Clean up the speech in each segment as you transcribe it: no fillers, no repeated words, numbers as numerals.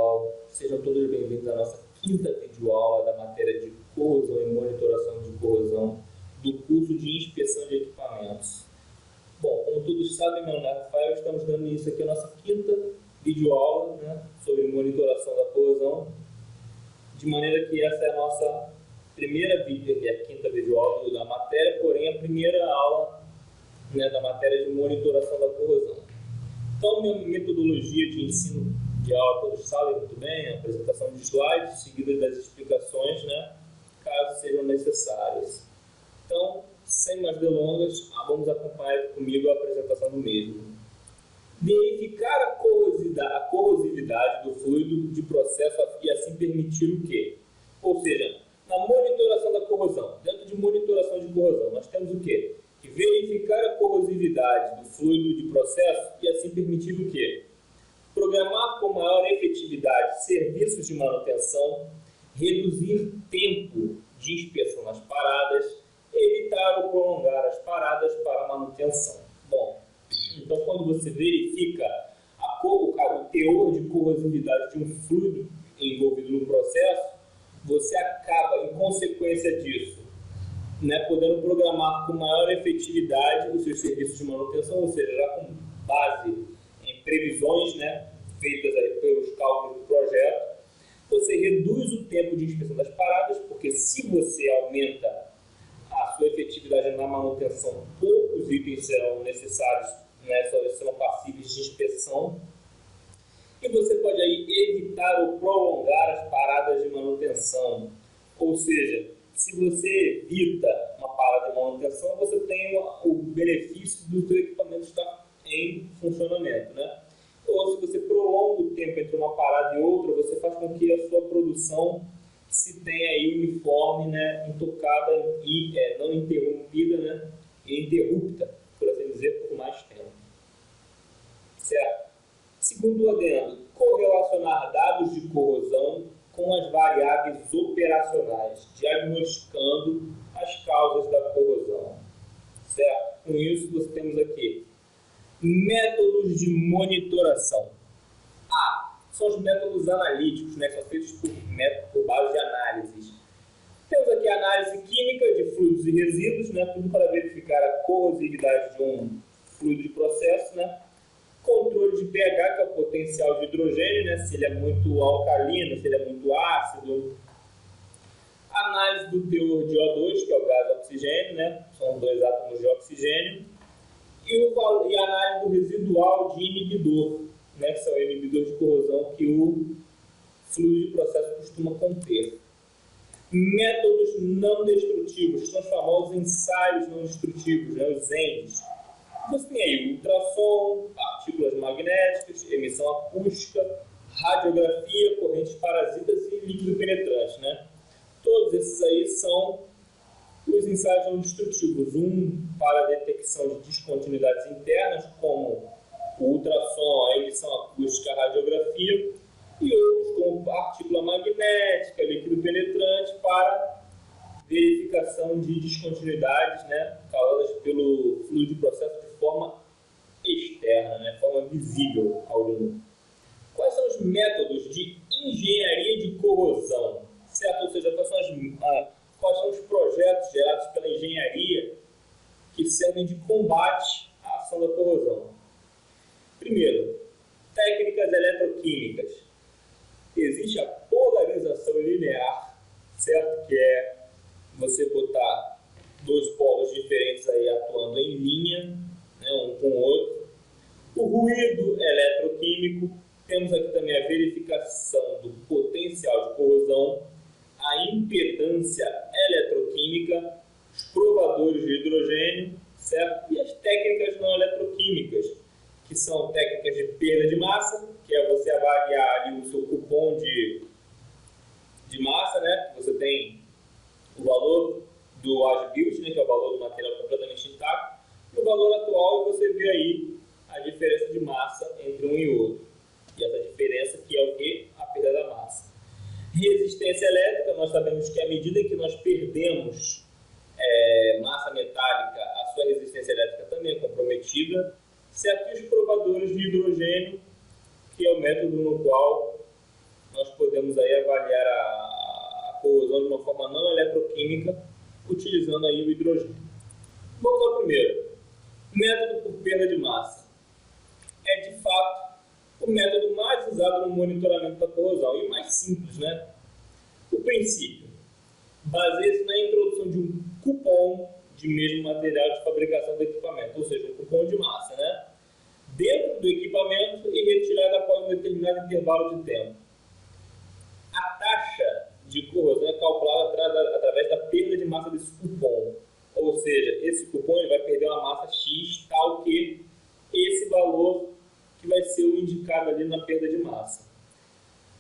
pessoal, sejam todos bem-vindos à nossa quinta videoaula da matéria de corrosão e monitoração de corrosão do curso de inspeção de equipamentos. Bom, como todos sabem, meu nome é Rafael, estamos dando início aqui à nossa quinta videoaula, né, sobre monitoração da corrosão, de maneira que essa é a nossa primeira a quinta videoaula da matéria, porém a primeira aula, né, da matéria de monitoração da corrosão. Então, minha metodologia de ensino de aula, todos sabem muito bem, a apresentação de slides, seguidas das explicações, né, caso sejam necessárias. Então, sem mais delongas, vamos acompanhar comigo a apresentação do mesmo. Verificar a corrosividade do fluido de processo e assim permitir o quê? Ou seja, na monitoração da corrosão, dentro de monitoração de corrosão, nós temos o quê? Que verificar a corrosividade do fluido de processo e assim permitir o quê? Programar com maior efetividade serviços de manutenção, reduzir tempo de inspeção nas paradas, evitar ou prolongar as paradas para manutenção. Bom, então quando você verifica o teor de corrosividade de um fluido envolvido no processo, você acaba, em consequência disso, né, podendo programar com maior efetividade os seus serviços de manutenção, ou seja, já com base em previsões, né, feitas aí pelos cálculos do projeto. Você reduz o tempo de inspeção das paradas, porque se você aumenta a sua efetividade na manutenção, poucos itens serão necessários, né, serão passíveis de inspeção. E você pode aí evitar ou prolongar as paradas de manutenção, ou seja, se você evita uma parada de manutenção, você tem o benefício do seu equipamento estar em funcionamento, né? Ou se você prolonga o tempo entre uma parada e outra, você faz com que a sua produção se tenha aí uniforme, né, intocada e não interrompida, né, e interrupta, por assim dizer, por mais tempo. Certo? Segundo o adendo, correlacionar dados de corrosão com as variáveis operacionais, diagnosticando as causas da corrosão. Certo? Com isso, nós temos aqui métodos de monitoração. São os métodos analíticos, né, que são feitos por base de análises. Temos aqui a análise química de fluidos e resíduos, né, tudo para verificar a corrosividade de um fluido de processo, né. Controle de pH, que é o potencial de hidrogênio, né, se ele é muito alcalino, se ele é muito ácido. Análise do teor de O2, que é o gás oxigênio, né, são dois átomos de oxigênio. E a análise do residual de inibidor, né, que são inibidores de corrosão que o fluido de processo costuma conter. Métodos não destrutivos, são os famosos ensaios não destrutivos, né, os ENDs. Você tem aí ultrassom, partículas magnéticas, emissão acústica, radiografia, correntes parasitas e líquido penetrante, né? Todos esses aí são os ensaios não destrutivos, um para a detecção de descontinuidades internas, como o ultrassom, a emissão acústica, a radiografia, e outros como partícula magnética, líquido penetrante, para verificação de descontinuidades, né, causadas pelo fluido de processo de forma externa, né, forma visível ao olho. Quais são os métodos de engenharia de corrosão? Certo? Ou seja, quais são os projetos gerados pela engenharia que servem de combate à ação da corrosão? Primeiro, técnicas eletroquímicas. Existe a polarização linear, certo? Que é você botar dois polos diferentes aí atuando em linha, né, um com o outro. O ruído eletroquímico. Temos aqui também a verificação do potencial de corrosão, a impedância eletroquímica, os provadores de hidrogênio, certo? E as técnicas não eletroquímicas, que são técnicas de perda de massa, que é você avaliar ali o seu cupom de massa, né? Você tem o valor do as-built, né, que é o valor do material completamente intacto, e o valor atual, e você vê aí a diferença de massa entre um e outro. E essa diferença que é o quê? A perda da massa. Resistência elétrica, nós sabemos que à medida em que nós perdemos massa metálica, a sua resistência elétrica também é comprometida. Certo? E os provadores de hidrogênio, que é o método no qual nós podemos aí avaliar a corrosão de uma forma não eletroquímica, utilizando aí o hidrogênio. Vamos ao primeiro. Método por perda de massa. É, de fato, o método mais usado no monitoramento da corrosão e o mais simples, né? O princípio baseia-se na introdução de um cupom de mesmo material de fabricação do equipamento, ou seja, um cupom de massa, né? Dentro do equipamento e retirado após um determinado intervalo de tempo. A taxa de corrosão é calculada através da perda de massa desse cupom, ou seja, esse cupom ele vai perder uma massa X, tal que esse valor que vai ser o indicado ali na perda de massa.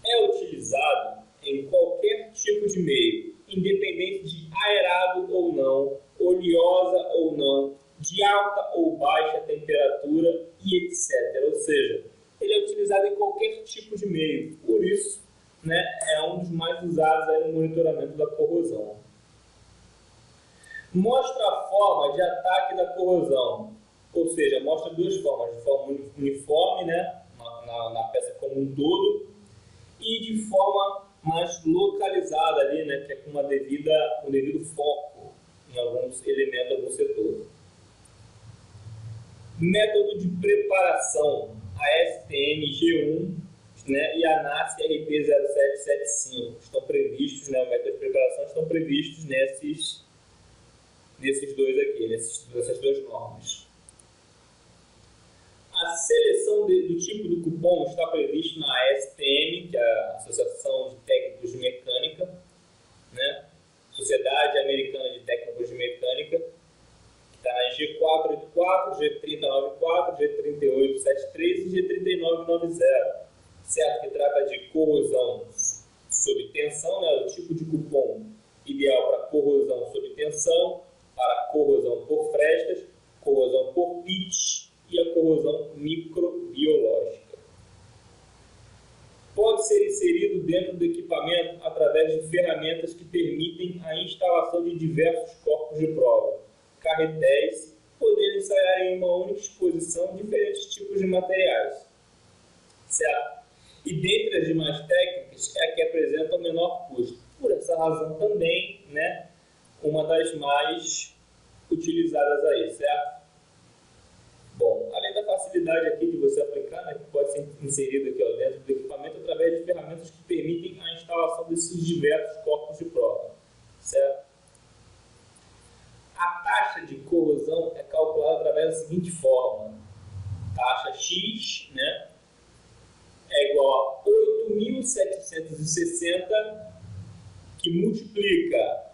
É utilizado em qualquer tipo de meio, independente de aerado ou não, oleosa ou não, de alta ou baixa temperatura e etc. Ou seja, ele é utilizado em qualquer tipo de meio, por isso, né, é um dos mais usados aí no monitoramento da corrosão. Mostra a forma de ataque da corrosão, ou seja, mostra duas formas, de forma uniforme, né, na peça como um todo, e de forma mais localizada ali, né, que é com um devido foco em alguns elementos, algum setor. Método de preparação, a STM G1, né, e a NAS RP0775 estão previstos, né, o método de preparação estão previstos nesses dois aqui, nessas duas normas. A seleção do tipo do cupom está previsto na ASTM, que é a Associação de Técnicos de Mecânica, né? Sociedade Americana de Técnicos de Mecânica, que está na G484, G3094, G3873 e G3990, certo? Que trata de corrosão sob tensão, né? O tipo de cupom ideal para corrosão sob tensão, para corrosão por frestas, corrosão por pitch e a corrosão microbiológica. Pode ser inserido dentro do equipamento através de ferramentas que permitem a instalação de diversos corpos de prova, carretéis, podendo ensaiar em uma única exposição diferentes tipos de materiais. Certo? E dentre as demais técnicas é a que apresenta o menor custo. Por essa razão também, né, uma das mais utilizadas aí, certo? Bom, além da facilidade aqui de você aplicar, né, que pode ser inserido aqui, ó, dentro do equipamento através de ferramentas que permitem a instalação desses diversos corpos de prova, certo? A taxa de corrosão é calculada através da seguinte forma: taxa X, né, é igual a 8.760, que multiplica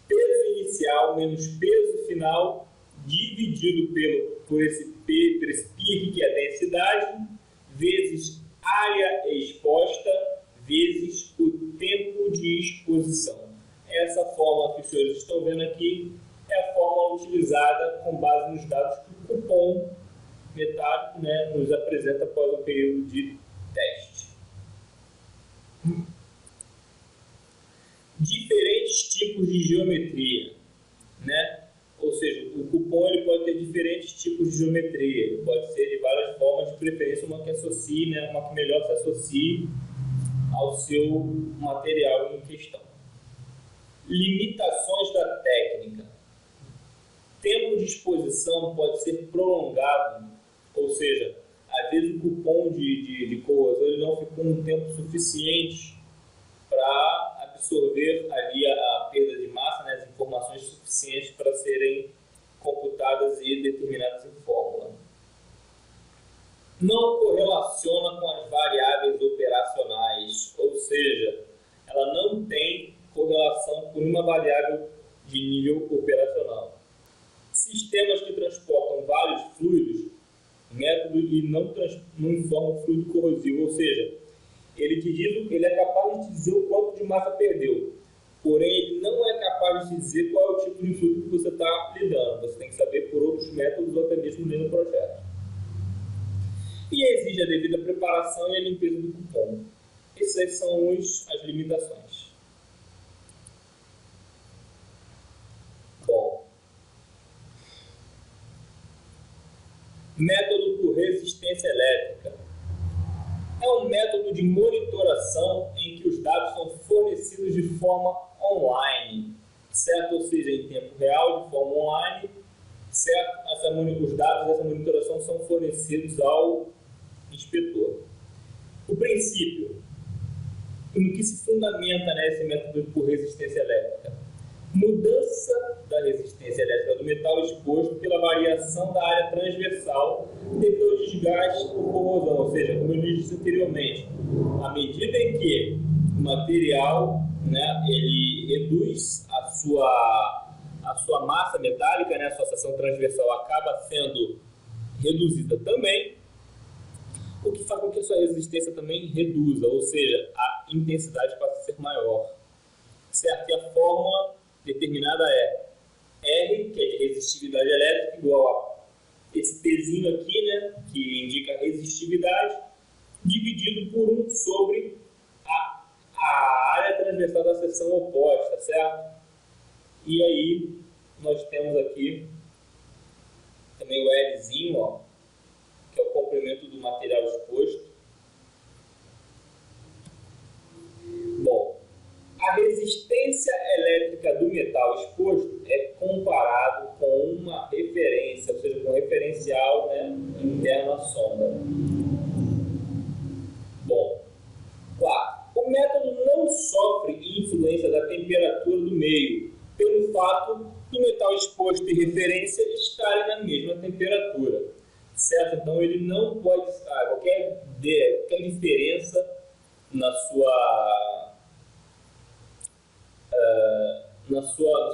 peso inicial menos peso final dividido por esse P, que é a densidade, vezes área exposta, vezes o tempo de exposição. Essa forma que os senhores estão vendo aqui é a forma utilizada com base nos dados que o cupom metálico, né, nos apresenta após o período de teste. Diferentes tipos de geometria, né? Ou seja, o cupom ele pode ter diferentes tipos de geometria, ele pode ser de várias formas, de preferência uma que associe, né, uma que melhor se associe ao seu material em questão. Limitações da técnica. Tempo de exposição pode ser prolongado, ou seja, às vezes o cupom de corrosão ele não ficou um tempo suficiente para absorver ali a perda de massa, né, as informações suficientes para serem computadas e determinadas em fórmula. Não correlaciona com as variáveis operacionais, ou seja, ela não tem correlação com uma variável de nível operacional. Sistemas que transportam vários fluidos, método e não informam o fluido corrosivo, ou seja, ele é capaz de dizer o quanto de massa perdeu, porém ele não é capaz de dizer qual é o tipo de fluido que você está lidando. Você tem que saber por outros métodos ou até mesmo dentro do projeto. E exige a devida preparação e a limpeza do cupom. Essas são as limitações. Bom, método por resistência elétrica. é um método de monitoração em que os dados são fornecidos de forma online, certo? Ou seja, em tempo real, de forma online, certo? Os dados dessa monitoração são fornecidos ao inspetor. O princípio, no que se fundamenta, né, esse método por resistência elétrica? Mudança da resistência elétrica do metal exposto pela variação da área transversal devido ao desgaste por corrosão, ou seja, como eu disse anteriormente, à medida em que o material, né, ele reduz a sua massa metálica, né, a sua seção transversal acaba sendo reduzida também, o que faz com que a sua resistência também reduza, ou seja, a intensidade passa a ser maior. Certo? E a fórmula determinada é R, que é de resistividade elétrica, igual a esse Pzinho aqui, né, que indica resistividade, dividido por 1 sobre a área transversal da seção oposta, certo? E aí nós temos aqui também o Lzinho, ó, que é o comprimento do material exposto. Bom, a resistência elétrica do metal exposto é comparado com uma referência, ou seja, com um referencial, né, interno à sonda. Bom, 4. O método não sofre influência da temperatura do meio, pelo fato do metal exposto e referência estarem na mesma temperatura. Certo? Então ele não pode estar qualquer diferença no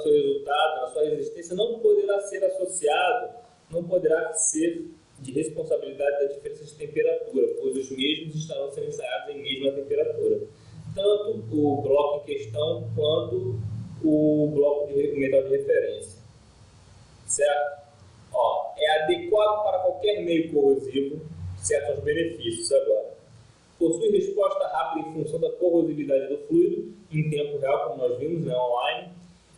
seu resultado, na sua resistência, não poderá ser associado, não poderá ser de responsabilidade da diferença de temperatura, pois os mesmos estarão sendo ensaiados em mesma temperatura. Tanto o bloco em questão quanto o bloco de metal de referência. Certo? Ó, é adequado para qualquer meio corrosivo, certos benefícios agora. Possui resposta rápida em função da corrosividade do fluido, em tempo real, como nós vimos, né, online.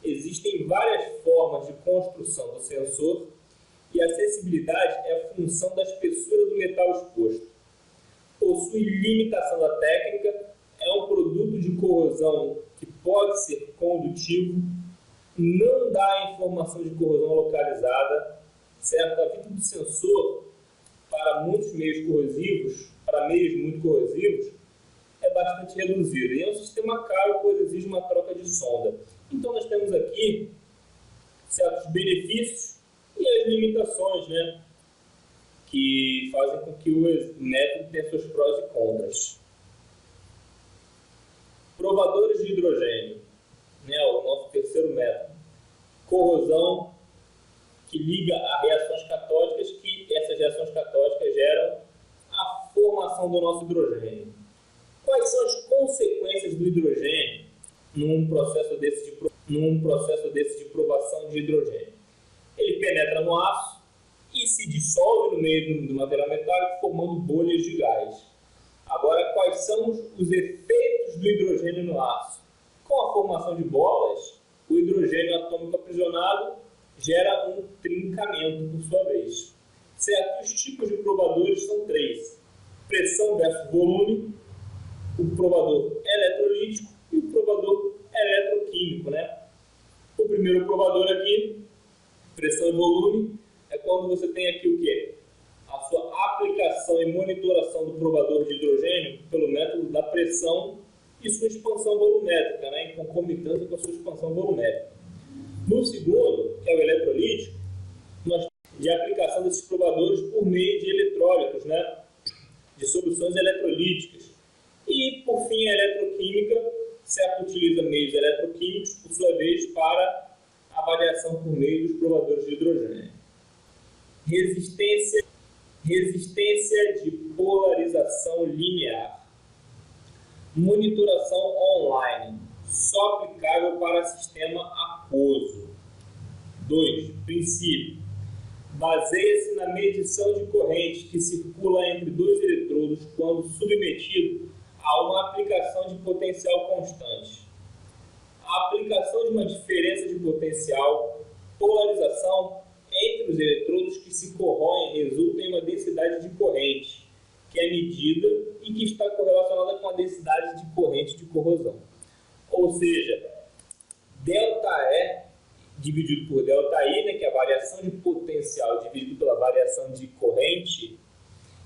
Existem várias formas de construção do sensor e a sensibilidade é a função da espessura do metal exposto. Possui limitação da técnica, é um produto de corrosão que pode ser condutivo, não dá informação de corrosão localizada, certo? A vida do sensor para muitos meios corrosivos, para meios muito corrosivos, é bastante reduzida. E é um sistema caro, pois exige uma troca de sonda. Então nós temos aqui certos benefícios e as limitações, né, que fazem com que o método tenha seus prós e contras. Provadores de hidrogênio, né, o nosso terceiro método. Corrosão que liga a reações catódicas, que essas reações catódicas geram a formação do nosso hidrogênio. Quais são as consequências do hidrogênio num processo desse de provação de hidrogênio? Ele penetra no aço e se dissolve no meio do material metálico, formando bolhas de gás. Agora, quais são os efeitos do hidrogênio no aço? Com a formação de bolas, o hidrogênio atômico aprisionado gera um trincamento, por sua vez. Certo? Os tipos de provadores são 3. Pressão versus volume, o provador eletrolítico e o provador eletroquímico, né? O primeiro provador aqui, pressão e volume, é quando você tem aqui o quê? A sua aplicação e monitoração do provador de hidrogênio pelo método da pressão e sua expansão volumétrica, né? Em concomitância com a sua expansão volumétrica. No segundo, que é o eletrolítico, nós temos de aplicação desses provadores por meio de eletrólitos, né? De soluções eletrolíticas. E, por fim, a eletroquímica, certo, utiliza meios eletroquímicos, por sua vez, para avaliação por meio dos provadores de hidrogênio. Resistência de polarização linear. Monitoração online, só aplicável para sistema aquoso. 2. Princípio. Baseia-se na medição de corrente que circula entre dois eletrodos quando submetido a uma aplicação de potencial constante. A aplicação de uma diferença de potencial, polarização entre os eletrodos que se corroem resulta em uma densidade de corrente, que é medida e que está correlacionada com a densidade de corrente de corrosão. Ou seja, ΔE dividido por ΔI, né, que é a variação de potencial dividido pela variação de corrente,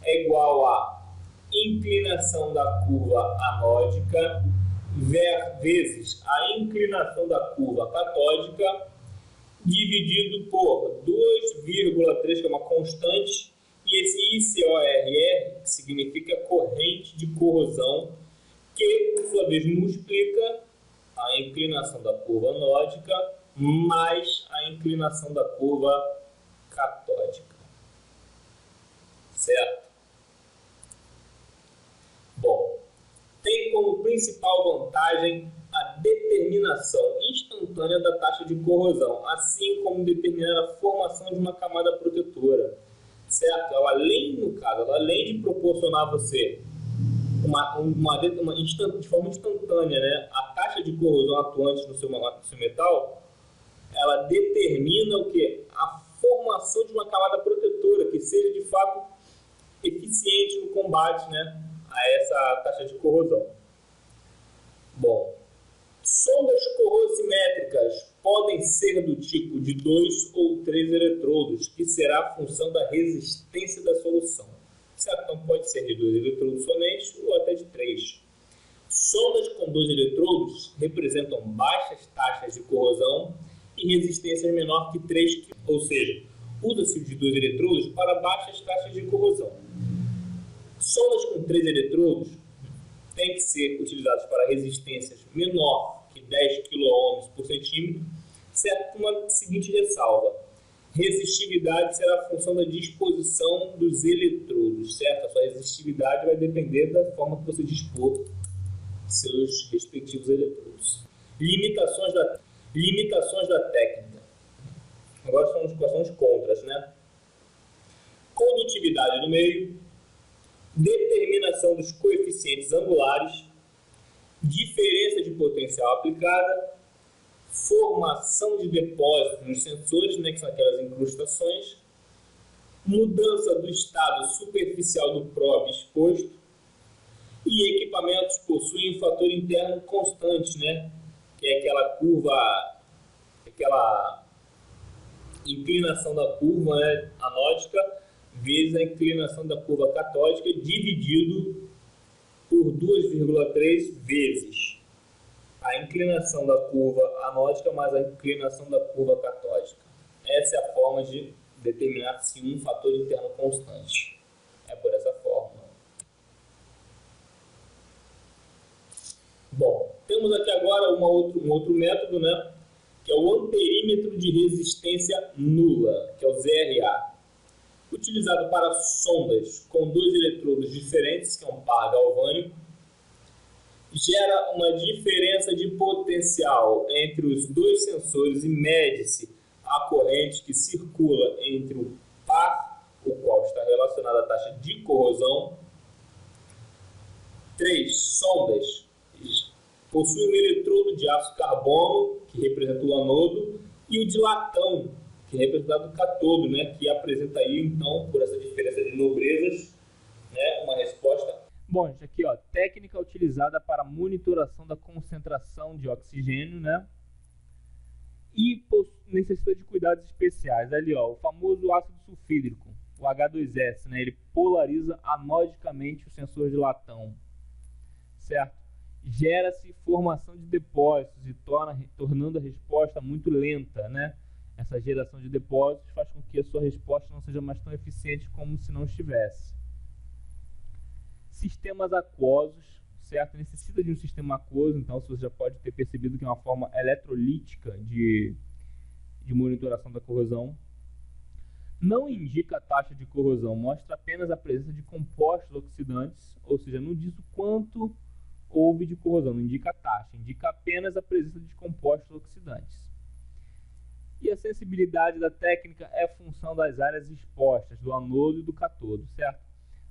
é igual a inclinação da curva anódica vezes a inclinação da curva catódica dividido por 2,3, que é uma constante, e esse ICORR, que significa corrente de corrosão, que, por sua vez, multiplica a inclinação da curva anódica mais a inclinação da curva catódica. Certo? Bom, tem como principal vantagem a determinação instantânea da taxa de corrosão, assim como determinar a formação de uma camada protetora. Certo? Ela, além de proporcionar a você de forma instantânea, né, a taxa de corrosão atuante no seu metal, ela determina o quê? A formação de uma camada protetora que seja de fato eficiente no combate, né, a essa taxa de corrosão. Bom, sondas corrosimétricas podem ser do tipo de 2 ou 3 eletrodos, que será a função da resistência da solução. Certo? Então pode ser de 2 eletrodos somente ou até de 3. Sondas com 2 eletrodos representam baixas taxas de corrosão e resistência menor que 3, ou seja, usa-se o de 2 eletrodos para baixas taxas de corrosão. Sondas com 3 eletrodos têm que ser utilizadas para resistências menor que 10 kΩ por centímetro, certo? Com uma seguinte ressalva: resistividade será a função da disposição dos eletrodos, certo? A sua resistividade vai depender da forma que você dispor seus respectivos eletrodos. Limitações da técnica. Agora são os contras, né? Condutividade do meio, determinação dos coeficientes angulares, diferença de potencial aplicada, formação de depósitos nos sensores, né, que são aquelas incrustações, mudança do estado superficial do probe exposto, e equipamentos possuem um fator interno constante, né, que é aquela curva, aquela inclinação da curva, né, anódica vezes a inclinação da curva catódica dividido por 2,3 vezes a inclinação da curva anódica mais a inclinação da curva catódica. Essa é a forma de determinar se um fator interno constante. É por essa forma. Bom, temos aqui agora um outro método, né, que é o amperímetro de resistência nula, que é o ZRA. Utilizado para sondas com 2 eletrodos diferentes, que é um par galvânico, gera uma diferença de potencial entre os 2 sensores e mede-se a corrente que circula entre o par, o qual está relacionado à taxa de corrosão. 3 sondas possuem um eletrodo de aço carbono, que representa o anodo, e o de latão, que é representado o catodo, né, que apresenta aí, então, por essa diferença de nobrezas, né, uma resposta. Bom, gente, aqui, ó, técnica utilizada para monitoração da concentração de oxigênio, né, e necessita de cuidados especiais. Ali, ó, o famoso ácido sulfídrico, o H2S, né, ele polariza anodicamente o sensor de latão, certo? Gera-se formação de depósitos e tornando a resposta muito lenta, né? Essa geração de depósitos faz com que a sua resposta não seja mais tão eficiente como se não estivesse. Sistemas aquosos, certo? Necessita de um sistema aquoso, então você já pode ter percebido que é uma forma eletrolítica de monitoração da corrosão. Não indica a taxa de corrosão, mostra apenas a presença de compostos oxidantes, ou seja, não diz o quanto houve de corrosão, não indica a taxa, indica apenas a presença de compostos oxidantes. E a sensibilidade da técnica é função das áreas expostas, do anodo e do cátodo, certo?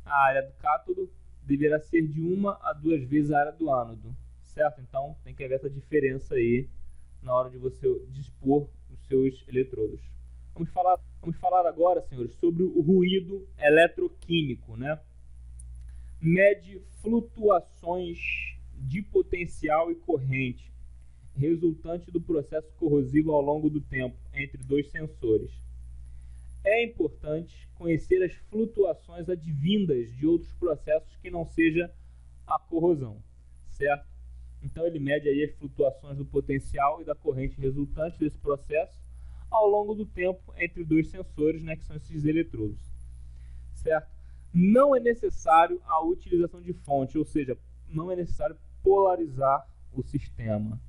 A área do cátodo deverá ser de 1 a 2 vezes a área do ânodo, certo? Então tem que haver essa diferença aí na hora de você dispor os seus eletrodos. Vamos falar agora, senhores, sobre o ruído eletroquímico, né? Mede flutuações de potencial e corrente resultante do processo corrosivo ao longo do tempo entre dois sensores. É importante conhecer as flutuações advindas de outros processos que não seja a corrosão, certo? Então ele mede aí as flutuações do potencial e da corrente resultante desse processo ao longo do tempo entre dois sensores, né, que são esses eletrodos, certo? Não é necessário a utilização de fonte, ou seja, não é necessário polarizar o sistema.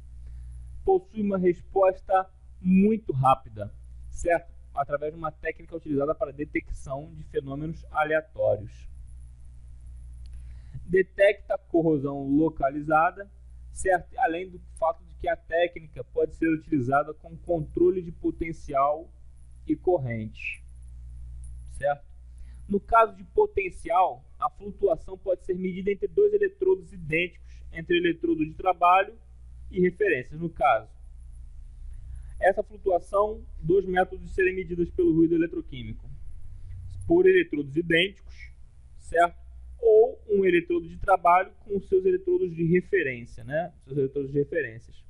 Possui uma resposta muito rápida, certo? Através de uma técnica utilizada para detecção de fenômenos aleatórios. Detecta corrosão localizada, certo? Além do fato de que a técnica pode ser utilizada com controle de potencial e corrente, certo? No caso de potencial, a flutuação pode ser medida entre dois eletrodos idênticos, entre eletrodo de trabalho e referências. No caso, essa flutuação, dois métodos de serem medidas pelo ruído eletroquímico: por eletrodos idênticos, certo? Ou um eletrodo de trabalho com os seus eletrodos de referência, né? Seus eletrodos de referências.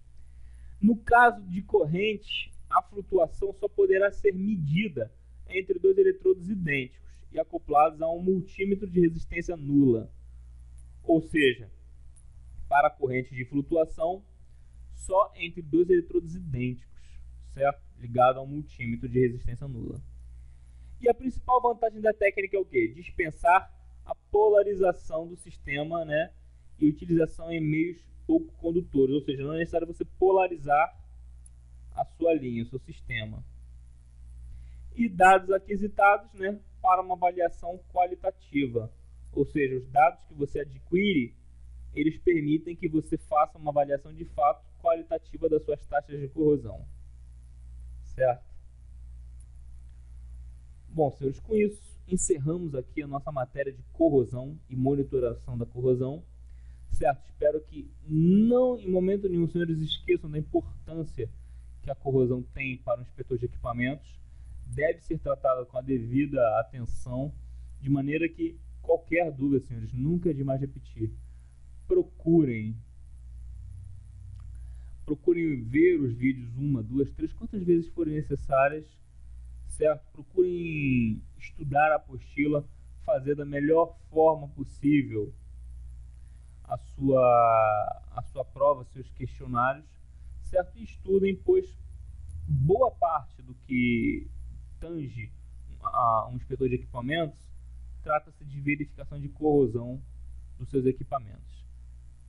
No caso de corrente, a flutuação só poderá ser medida entre dois eletrodos idênticos e acoplados a um multímetro de resistência nula. Ou seja, para a corrente de flutuação, só entre dois eletrodos idênticos, certo? Ligado a um multímetro de resistência nula. E a principal vantagem da técnica é o quê? Dispensar a polarização do sistema, né? E utilização em meios pouco condutores, ou seja, não é necessário você polarizar a sua linha, o seu sistema. E dados aquisitados, né, para uma avaliação qualitativa, ou seja, os dados que você adquire, eles permitem que você faça uma avaliação de fato qualitativa das suas taxas de corrosão, certo? Bom, senhores, com isso encerramos aqui a nossa matéria de corrosão e monitoração da corrosão, certo? Espero que não, em momento nenhum, os senhores esqueçam da importância que a corrosão tem para o inspetor de equipamentos. Deve ser tratada com a devida atenção, de maneira que qualquer dúvida, senhores, nunca é demais repetir. Procurem ver os vídeos 1, 2, 3, quantas vezes forem necessárias, certo? Procurem estudar a apostila, fazer da melhor forma possível a sua prova, seus questionários, certo? E estudem, pois boa parte do que tange a um inspetor de equipamentos trata-se de verificação de corrosão dos seus equipamentos.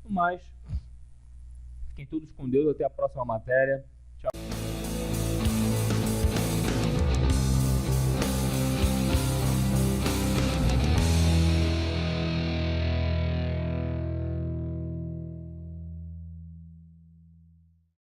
No mais, fiquem todos com Deus, até a próxima matéria.